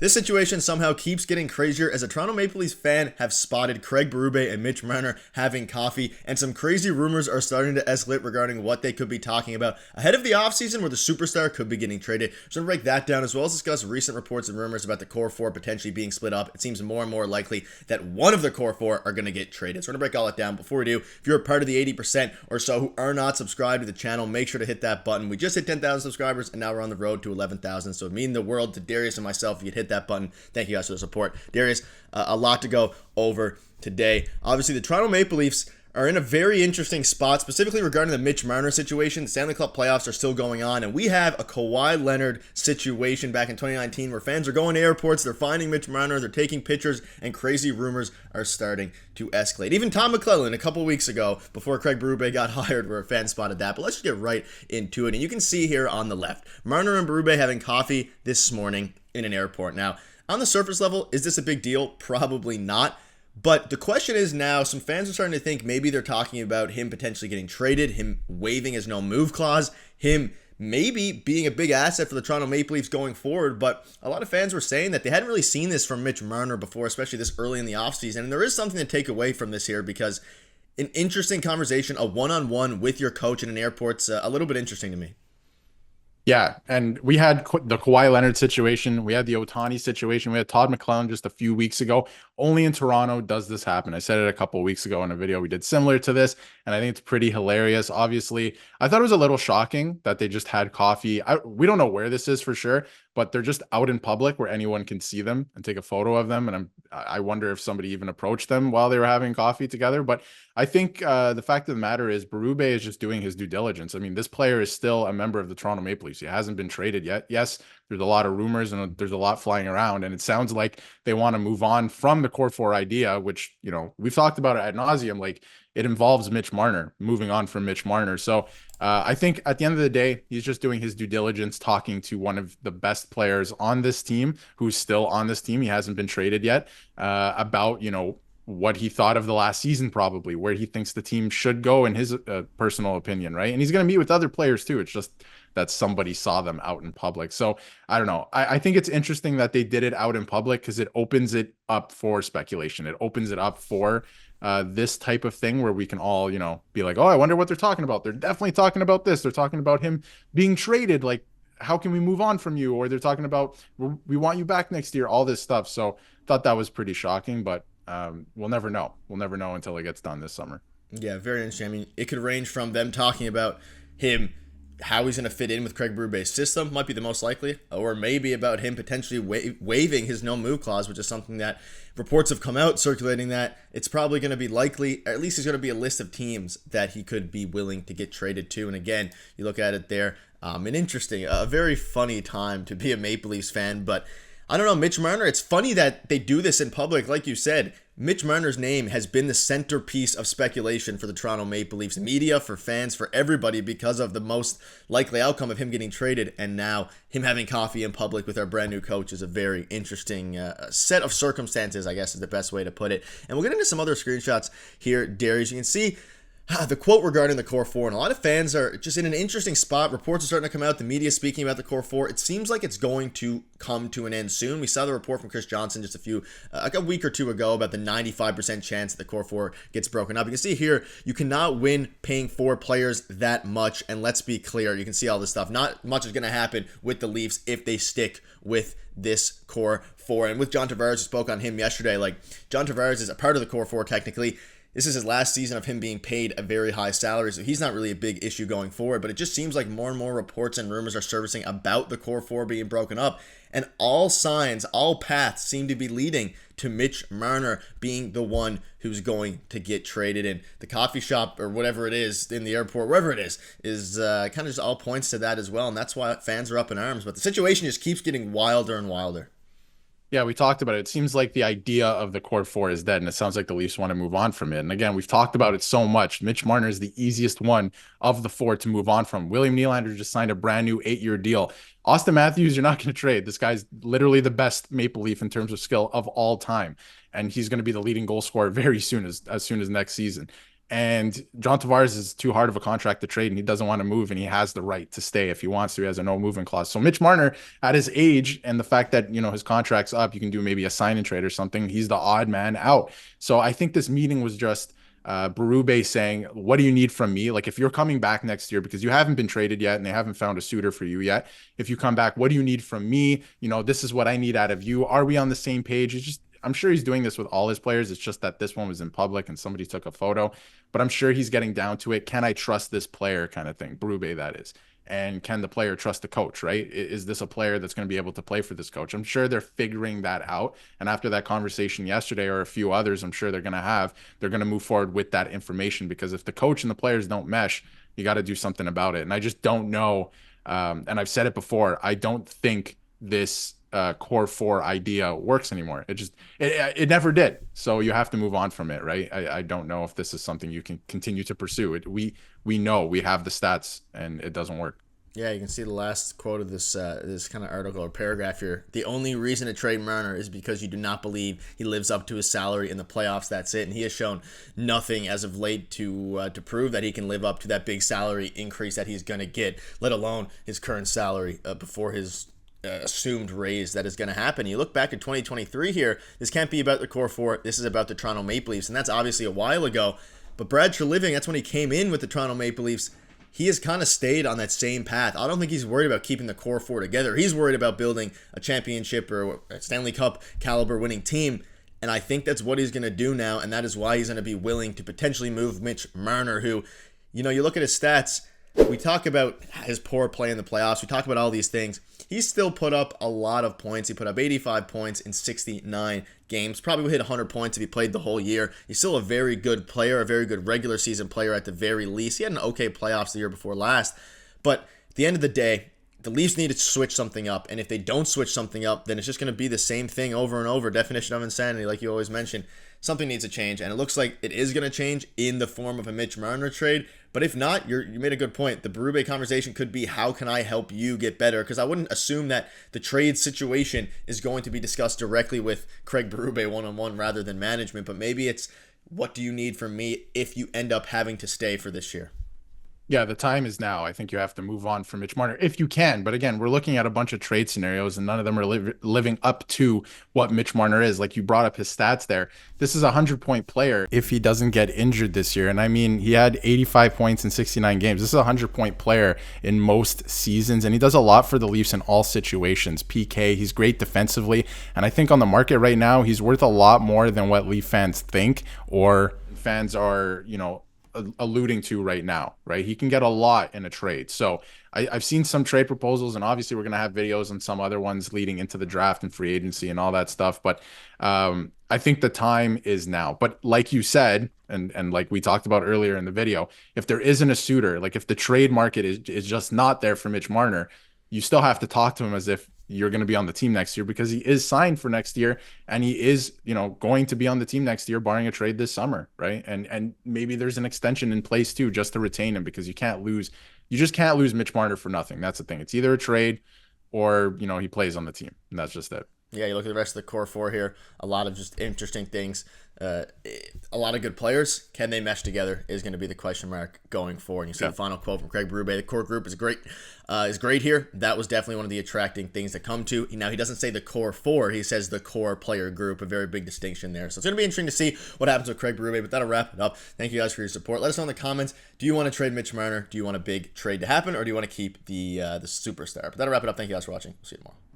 This situation somehow keeps getting crazier as a Toronto Maple Leafs fan have spotted Craig Berube and Mitch Marner having coffee, and some crazy rumors are starting to escalate regarding what they could be talking about ahead of the offseason where the superstar could be getting traded. So we're going to break that down as well as discuss recent reports and rumors about the core four potentially being split up. It seems more and more likely that one of the core four are going to get traded. So we're going to break all that down. Before we do, if you're a part of the 80% or so who are not subscribed to the channel, make sure to hit that button. We just hit 10,000 subscribers and now we're on the road to 11,000. So it means the world to Darius and myself if you'd hit that button. Thank you guys for the support. Darius, a lot to go over today. Obviously, the Toronto Maple Leafs are in a very interesting spot, specifically regarding the Mitch Marner situation. The Stanley Cup playoffs are still going on, and we have a Kawhi Leonard situation back in 2019 where fans are going to airports, they're finding Mitch Marner, they're taking pictures, and crazy rumors are starting to escalate. Even Tom McClellan a couple weeks ago, before Craig Berube got hired, where a fan spotted that. But let's just get right into it. And you can see here on the left, Marner and Berube having coffee this morning in an airport. Now, on the surface level, is this a big deal? Probably not. But the question is now, some fans are starting to think maybe they're talking about him potentially getting traded, him waiving his no-move clause, him maybe being a big asset for the Toronto Maple Leafs going forward. But a lot of fans were saying that they hadn't really seen this from Mitch Marner before, especially this early in the offseason. And there is something to take away from this here, because an interesting conversation, a one-on-one with your coach in an airport's a little bit interesting to me. Yeah, and we had the Kawhi Leonard situation. We had the Ohtani situation. We had Todd McClellan just a few weeks ago. Only in Toronto does this happen. I said it a couple of weeks ago in a video we did similar to this, and I think it's pretty hilarious. Obviously, I thought it was a little shocking that they just had coffee. We don't know where this is for sure, but they're just out in public where anyone can see them and take a photo of them. And I wonder if somebody even approached them while they were having coffee together. But I think the fact of the matter is Berube is just doing his due diligence. I mean, this player is still a member of the Toronto Maple Leafs. He hasn't been traded yet. Yes, there's a lot of rumors and there's a lot flying around, and it sounds like they want to move on from the core four idea, which, you know, we've talked about it ad nauseum. Like, it involves Mitch Marner, moving on from Mitch Marner. So I think at the end of the day, he's just doing his due diligence, talking to one of the best players on this team, who's still on this team. He hasn't been traded yet, about, you know, what he thought of the last season, probably where he thinks the team should go in his personal opinion. Right. And he's going to meet with other players too. It's just that somebody saw them out in public. So I don't know. I think it's interesting that they did it out in public because it opens it up for speculation. It opens it up for this type of thing where we can all, you know, be like, oh, I wonder what they're talking about. They're definitely talking about this. They're talking about him being traded. Like, how can we move on from you? Or they're talking about, we want you back next year, all this stuff. So thought that was pretty shocking, but we'll never know. We'll never know until it gets done this summer. Yeah, very interesting. I mean, it could range from them talking about him, how he's going to fit in with Craig Berube's system, might be the most likely, or maybe about him potentially waiving his no-move clause, which is something that reports have come out circulating that it's probably going to be likely, or at least there's going to be a list of teams that he could be willing to get traded to. And again, you look at it there, an interesting, a very funny time to be a Maple Leafs fan, but I don't know, Mitch Marner, it's funny that they do this in public. Like you said, Mitch Marner's name has been the centerpiece of speculation for the Toronto Maple Leafs media, for fans, for everybody, because of the most likely outcome of him getting traded. And now him having coffee in public with our brand new coach is a very interesting set of circumstances, I guess is the best way to put it. And we'll get into some other screenshots here, Darius. You can see the quote regarding the core four, and a lot of fans are just in an interesting spot. Reports are starting to come out, the media speaking about the core four. It seems like it's going to come to an end soon. We saw the report from Chris Johnson just a week or two ago about the 95% chance that the core four gets broken up. You can see here, you cannot win paying four players that much, and let's be clear, you can see all this stuff. Not much is going to happen with the Leafs if they stick with this core four. And with John Tavares, who spoke on him yesterday, like, John Tavares is a part of the core four technically. This is his last season of him being paid a very high salary, so he's not really a big issue going forward. But it just seems like more and more reports and rumors are surfacing about the core four being broken up. And all signs, all paths seem to be leading to Mitch Marner being the one who's going to get traded. And the coffee shop or whatever it is in the airport, wherever it is kind of just all points to that as well. And that's why fans are up in arms. But the situation just keeps getting wilder and wilder. Yeah, we talked about it. It seems like the idea of the core four is dead, and it sounds like the Leafs want to move on from it. And again, we've talked about it so much. Mitch Marner is the easiest one of the four to move on from. William Nylander just signed a brand new 8-year deal. Austin Matthews, you're not going to trade. This guy's literally the best Maple Leaf in terms of skill of all time, and he's going to be the leading goal scorer very soon, as soon as next season. And John Tavares is too hard of a contract to trade, and he doesn't want to move, and he has the right to stay if he wants to. He has a no moving clause. So Mitch Marner, at his age and the fact that, his contract's up, you can do maybe a sign and trade or something. He's the odd man out. So I think this meeting was just Berube saying, what do you need from me? Like, if you're coming back next year, because you haven't been traded yet and they haven't found a suitor for you yet, if you come back, what do you need from me? This is what I need out of you. Are we on the same page? It's just, I'm sure he's doing this with all his players. It's just that this one was in public and somebody took a photo, but I'm sure he's getting down to it. Can I trust this player kind of thing? Berube, that is. And can the player trust the coach, right? Is this a player that's going to be able to play for this coach? I'm sure they're figuring that out. And after that conversation yesterday, or a few others, I'm sure they're going to move forward with that information, because if the coach and the players don't mesh, you got to do something about it. And I just don't know. And I've said it before, I don't think this core four idea works anymore. It never did. So you have to move on from it, right? I don't know if this is something you can continue to pursue. We know we have the stats and it doesn't work. Yeah, you can see the last quote of this kind of article or paragraph here. The only reason to trade Marner is because you do not believe he lives up to his salary in the playoffs. That's it. And he has shown nothing as of late to prove that he can live up to that big salary increase that he's going to get, let alone his current salary before his assumed raise that is going to happen. You look back at 2023 here, this can't be about the core four. This is about the Toronto Maple Leafs, and that's obviously a while ago. But Brad Treliving, that's when he came in with the Toronto Maple Leafs. He has kind of stayed on that same path. I don't think he's worried about keeping the core four together. He's worried about building a championship or a Stanley Cup caliber winning team. And I think that's what he's going to do now, and that is why he's going to be willing to potentially move Mitch Marner, who, you look at his stats. We talk about his poor play in the playoffs. We talk about all these things. He's still put up a lot of points. He put up 85 points in 69 games. Probably would hit 100 points if he played the whole year. He's still a very good player, a very good regular season player at the very least. He had an okay playoffs the year before last. But at the end of the day, the Leafs need to switch something up. And if they don't switch something up, then it's just going to be the same thing over and over. Definition of insanity, like you always mention. Something needs to change, and it looks like it is going to change in the form of a Mitch Marner trade. But if not, you made a good point. The Berube conversation could be, how can I help you get better? Because I wouldn't assume that the trade situation is going to be discussed directly with Craig Berube one-on-one rather than management. But maybe it's, what do you need from me if you end up having to stay for this year? Yeah, the time is now. I think you have to move on from Mitch Marner if you can. But again, we're looking at a bunch of trade scenarios, and none of them are living up to what Mitch Marner is. Like, you brought up his stats there. This is a 100-point player if he doesn't get injured this year. And I mean, he had 85 points in 69 games. This is a 100-point player in most seasons, and he does a lot for the Leafs in all situations. PK, he's great defensively. And I think on the market right now, he's worth a lot more than what Leaf fans think, or fans are, alluding to right now, right? He can get a lot in a trade. So I've seen some trade proposals, and obviously we're going to have videos on some other ones leading into the draft and free agency and all that stuff. But I think the time is now. But like you said, and like we talked about earlier in the video, if there isn't a suitor, like if the trade market is just not there for Mitch Marner, you still have to talk to him as if you're going to be on the team next year, because he is signed for next year, and he is, going to be on the team next year, barring a trade this summer, right? And maybe there's an extension in place too, just to retain him, because you just can't lose Mitch Marner for nothing. That's the thing. It's either a trade or, he plays on the team, and that's just it. Yeah, you look at the rest of the core four here, a lot of just interesting things. A lot of good players. Can they mesh together is going to be the question mark going forward. And you see the final quote from Craig Berube. The core group is great here. That was definitely one of the attracting things to come to. Now, he doesn't say the core four. He says the core player group, a very big distinction there. So it's going to be interesting to see what happens with Craig Berube, but that'll wrap it up. Thank you guys for your support. Let us know in the comments. Do you want to trade Mitch Marner? Do you want a big trade to happen, or do you want to keep the superstar? But that'll wrap it up. Thank you guys for watching. We'll see you tomorrow.